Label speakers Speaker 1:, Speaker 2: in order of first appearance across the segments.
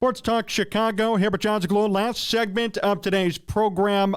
Speaker 1: Sports Talk Chicago, here with Jon Zaghloul. Last segment of today's program.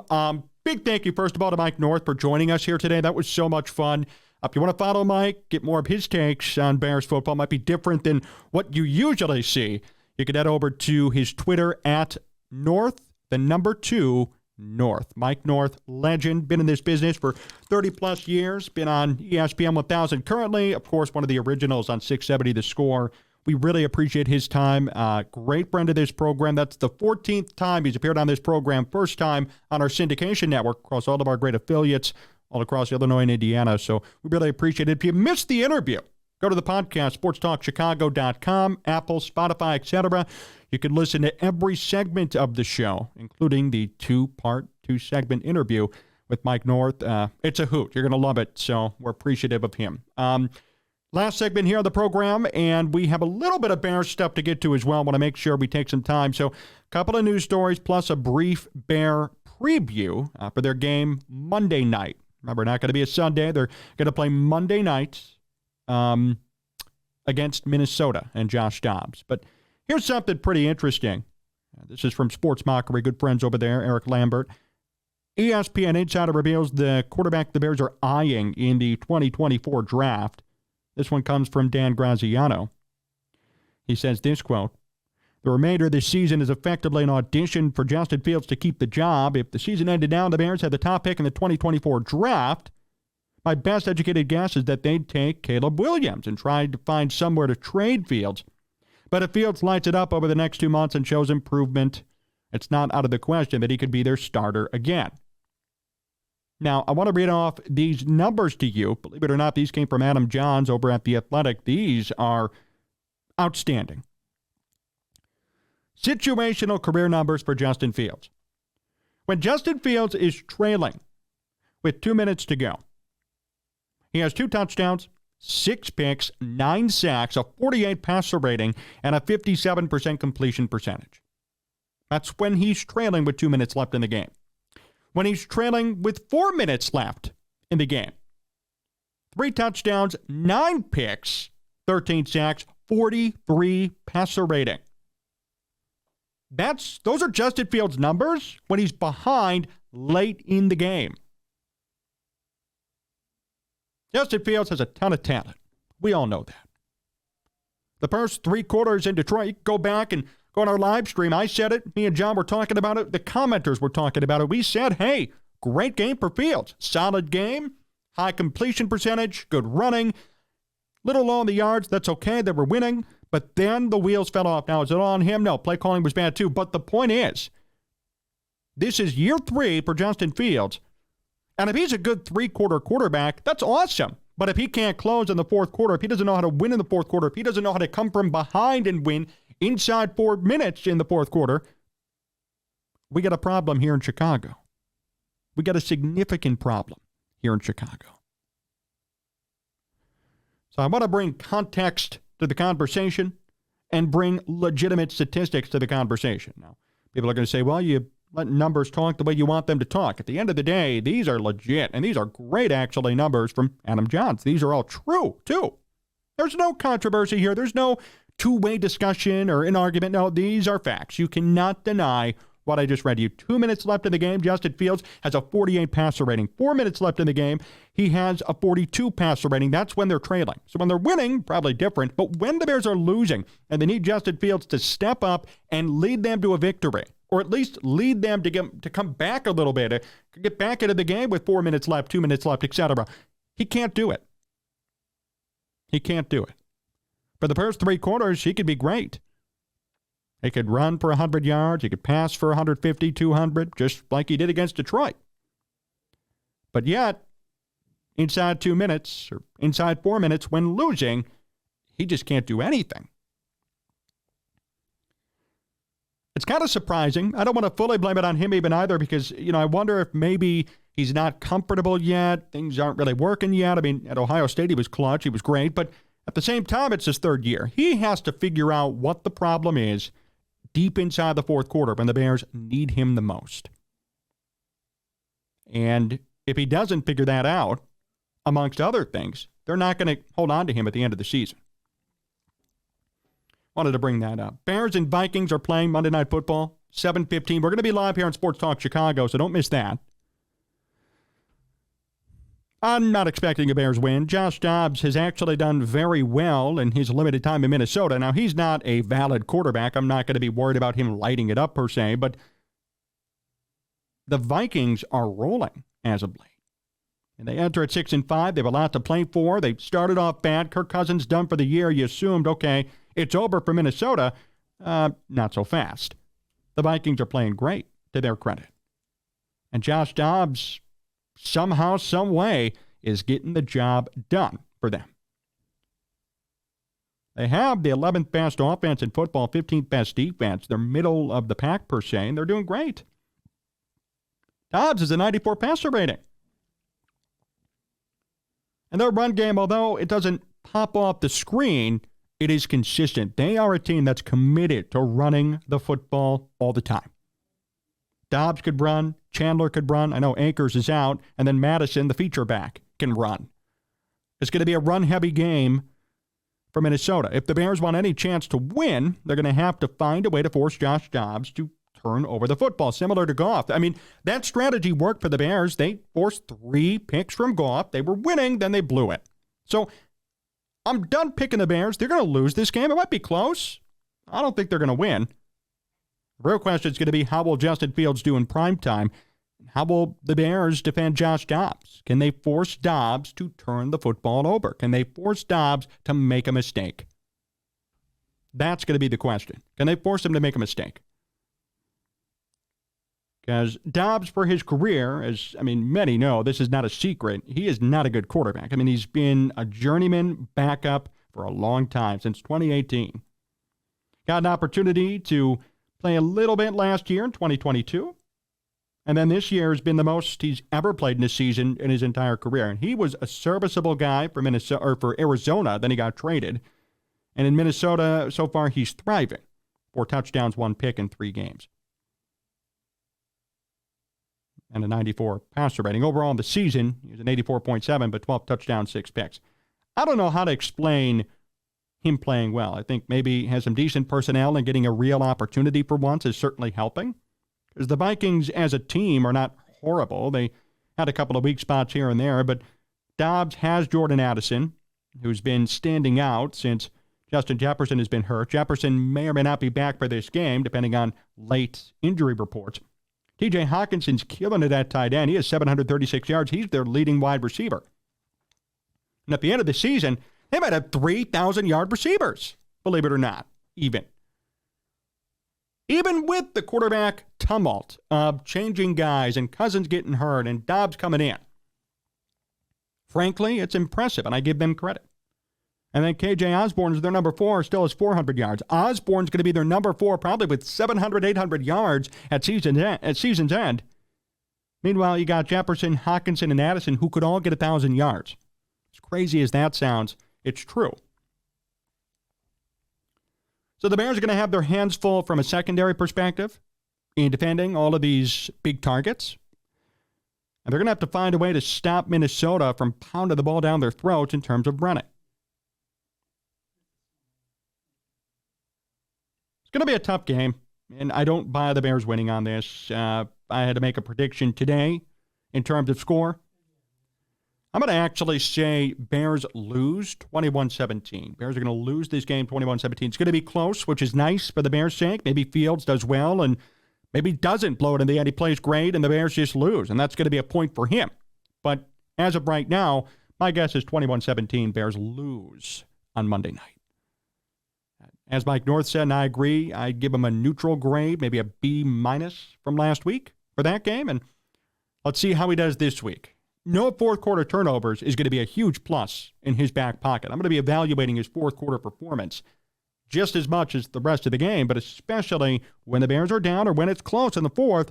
Speaker 1: Big thank you, first of all, to Mike North for joining us here today. That was so much fun. If you want to follow Mike, get more of his takes on Bears football, might be different than what you usually see. You can head over to his Twitter at North2 North. Mike North, legend, been in this business for 30-plus years, been on ESPN 1000 currently, of course, one of the originals on 670 The Score. We really appreciate his time. Great friend of this program. That's the 14th time he's appeared on this program. First time on our syndication network across all of our great affiliates all across Illinois and Indiana. So we really appreciate it. If you missed the interview, go to the podcast, sportstalkchicago.com, Apple, Spotify, etc. You can listen to every segment of the show, including the two-segment interview with Mike North. It's a hoot. You're going to love it. So we're appreciative of him. Last segment here on the program, and we have a little bit of Bears stuff to get to as well. I want to make sure we take some time. So a couple of news stories plus a brief Bear preview for their game Monday night. Remember, not going to be a Sunday. They're going to play Monday night against Minnesota and Josh Dobbs. But here's something pretty interesting. This is from Sports Mockery, good friends over there, Eric Lambert. ESPN Insider reveals the quarterback the Bears are eyeing in the 2024 draft. This one comes from Dan Graziano. He says this, quote, "The remainder of this season is effectively an audition for Justin Fields to keep the job. If the season ended now, the Bears had the top pick in the 2024 draft. My best educated guess is that they'd take Caleb Williams and try to find somewhere to trade Fields. But if Fields lights it up over the next 2 months and shows improvement, it's not out of the question that he could be their starter again." Now, I want to read off these numbers to you. Believe it or not, these came from Adam Johns over at The Athletic. These are outstanding. Situational career numbers for Justin Fields. When Justin Fields is trailing with 2 minutes to go, he has 2 touchdowns, 6 picks, 9 sacks, a 48 passer rating, and a 57% completion percentage. That's when he's trailing with 2 minutes left in the game. When he's trailing with 4 minutes left in the game, 3 touchdowns, 9 picks, 13 sacks, 43 passer rating. Those are Justin Fields' numbers when he's behind late in the game. Justin Fields has a ton of talent. We all know that. The first 3 quarters in Detroit, you can go back and go on our live stream. I said it. Me and John were talking about it. The commenters were talking about it. We said, hey, great game for Fields. Solid game, high completion percentage, good running. Little low on the yards. That's okay. They were winning. But then the wheels fell off. Now, is it on him? No, play calling was bad too. But the point is, this is year 3 for Justin Fields. And if he's a good 3-quarter quarterback, that's awesome. But if he can't close in the fourth quarter, if he doesn't know how to win in the fourth quarter, if he doesn't know how to come from behind and win inside 4 minutes in the fourth quarter, we got a problem here in Chicago. We got a significant problem here in Chicago. So I want to bring context to the conversation and bring legitimate statistics to the conversation. Now, people are going to say, well, you let numbers talk the way you want them to talk. At the end of the day, these are legit, and these are great, actually, numbers from Adam Johns. These are all true, too. There's no controversy here. There's no two-way discussion or an argument. No, these are facts. You cannot deny what I just read to you. 2 minutes left in the game. Justin Fields has a 48 passer rating. 4 minutes left in the game. He has a 42 passer rating. That's when they're trailing. So when they're winning, probably different. But when the Bears are losing and they need Justin Fields to step up and lead them to a victory, or at least lead them to come back a little bit, to get back into the game with 4 minutes left, 2 minutes left, etc., he can't do it. He can't do it. For the first 3 quarters, he could be great. He could run for 100 yards. He could pass for 150, 200, just like he did against Detroit. But yet, inside 2 minutes or inside 4 minutes when losing, he just can't do anything. It's kind of surprising. I don't want to fully blame it on him even either because, I wonder if maybe he's not comfortable yet. Things aren't really working yet. I mean, at Ohio State, he was clutch. He was great. But at the same time, it's his 3rd year. He has to figure out what the problem is deep inside the fourth quarter when the Bears need him the most. And if he doesn't figure that out, amongst other things, they're not going to hold on to him at the end of the season. Wanted to bring that up. Bears and Vikings are playing Monday Night Football, 7:15. We're going to be live here on Sports Talk Chicago, so don't miss that. I'm not expecting a Bears win. Josh Dobbs has actually done very well in his limited time in Minnesota. Now, he's not a valid quarterback. I'm not going to be worried about him lighting it up per se, but the Vikings are rolling as of late. And they enter at 6-5. They have a lot to play for. They started off bad. Kirk Cousins done for the year. You assumed, okay, it's over for Minnesota. Not so fast. The Vikings are playing great, to their credit. And Josh Dobbs, somehow, some way, is getting the job done for them. They have the 11th best offense in football, 15th best defense. They're middle of the pack, per se, and they're doing great. Dobbs is a 94 passer rating. And their run game, although it doesn't pop off the screen, it is consistent. They are a team that's committed to running the football all the time. Dobbs could run. Chandler could run. I know Akers is out. And then Madison, the feature back, can run. It's going to be a run-heavy game for Minnesota. If the Bears want any chance to win, they're going to have to find a way to force Josh Dobbs to turn over the football, similar to Goff. I mean, that strategy worked for the Bears. They forced 3 picks from Goff. They were winning, then they blew it. So I'm done picking the Bears. They're going to lose this game. It might be close. I don't think they're going to win. The real question is going to be, how will Justin Fields do in primetime? How will the Bears defend Josh Dobbs? Can they force Dobbs to turn the football over? Can they force Dobbs to make a mistake? That's going to be the question. Can they force him to make a mistake? Because Dobbs, for his career, as many know, this is not a secret. He is not a good quarterback. He's been a journeyman backup for a long time, since 2018. Got an opportunity to play a little bit last year in 2022. And then this year has been the most he's ever played in a season in his entire career. And he was a serviceable guy for Minnesota or for Arizona. Then he got traded. And in Minnesota, so far, he's thriving. 4 touchdowns, 1 pick in 3 games. And a 94 passer rating. Overall in the season, he was an 84.7, but 12 touchdowns, 6 picks. I don't know how to explain him playing well. I think maybe he has some decent personnel, and getting a real opportunity for once is certainly helping. Because the Vikings as a team are not horrible. They had a couple of weak spots here and there, but Dobbs has Jordan Addison, who's been standing out since Justin Jefferson has been hurt. Jefferson may or may not be back for this game, depending on late injury reports. TJ Hawkinson's killing it at tight end. He has 736 yards. He's their leading wide receiver. And at the end of the season, they might have 3,000-yard receivers, believe it or not, even. Even with the quarterback tumult of changing guys and Cousins getting hurt and Dobbs coming in. Frankly, it's impressive, and I give them credit. And then KJ Osborne is their number 4, still has 400 yards. Osborne's going to be their number 4, probably with 700, 800 yards at season's end. Meanwhile, you got Jefferson, Hawkinson, and Addison, who could all get 1,000 yards. As crazy as that sounds, it's true. So the Bears are going to have their hands full from a secondary perspective in defending all of these big targets. And they're going to have to find a way to stop Minnesota from pounding the ball down their throats in terms of running. It's going to be a tough game, and I don't buy the Bears winning on this. I had to make a prediction today in terms of score. I'm going to actually say Bears lose 21-17. Bears are going to lose this game 21-17. It's going to be close, which is nice for the Bears' sake. Maybe Fields does well, and maybe doesn't blow it in the end. He plays great, and the Bears just lose, and that's going to be a point for him. But as of right now, my guess is 21-17. Bears lose on Monday night. As Mike North said, and I agree, I'd give him a neutral grade, maybe a B- from last week for that game, and let's see how he does this week. No fourth quarter turnovers is going to be a huge plus in his back pocket. I'm going to be evaluating his fourth quarter performance just as much as the rest of the game, but especially when the Bears are down or when it's close in the fourth.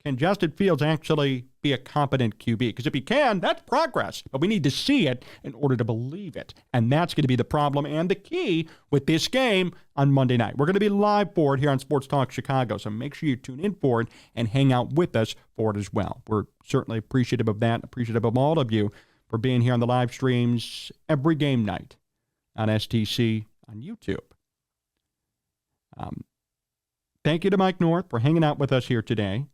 Speaker 1: Can Justin Fields actually be a competent QB? Because if he can, that's progress. But we need to see it in order to believe it. And that's going to be the problem and the key with this game on Monday night. We're going to be live for it here on Sports Talk Chicago, so make sure you tune in for it and hang out with us for it as well. We're certainly appreciative of that, appreciative of all of you for being here on the live streams every game night on STC on YouTube. Thank you to Mike North for hanging out with us here today.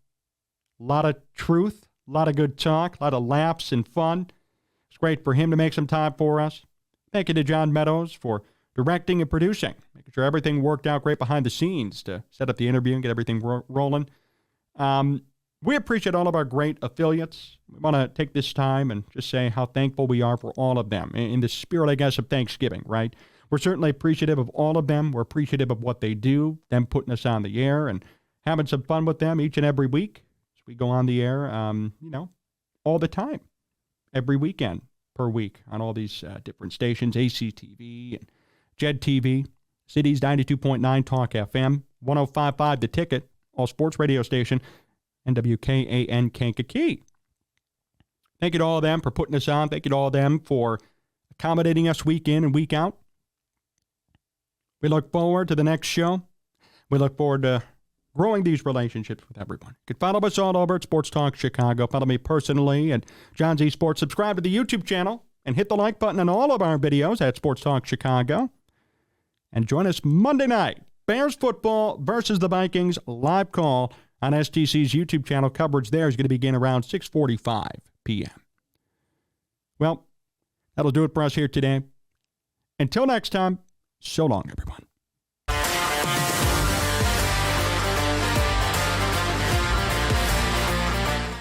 Speaker 1: A lot of truth, a lot of good talk, a lot of laughs and fun. It's great for him to make some time for us. Thank you to John Meadows for directing and producing, making sure everything worked out great behind the scenes to set up the interview and get everything rolling. We appreciate all of our great affiliates. We want to take this time and just say how thankful we are for all of them in the spirit, I guess, of Thanksgiving, right? We're certainly appreciative of all of them. We're appreciative of what they do, them putting us on the air and having some fun with them each and every week as we go on the air, all the time, every weekend per week on all these different stations, ACTV and JED TV, Cities 92.9 Talk FM, 105.5 The Ticket, all sports radio station, and WKAN Kankakee. Thank you to all of them for putting us on. Thank you to all of them for accommodating us week in and week out. We look forward to the next show. We look forward to growing these relationships with everyone. You can follow us all over at Sports Talk Chicago. Follow me personally at John Z Sports. Subscribe to the YouTube channel and hit the like button on all of our videos at Sports Talk Chicago. And join us Monday night. Bears football versus the Vikings. Live call on STC's YouTube channel. Coverage there is going to begin around 6:45 p.m. Well, that'll do it for us here today. Until next time, so long, everyone.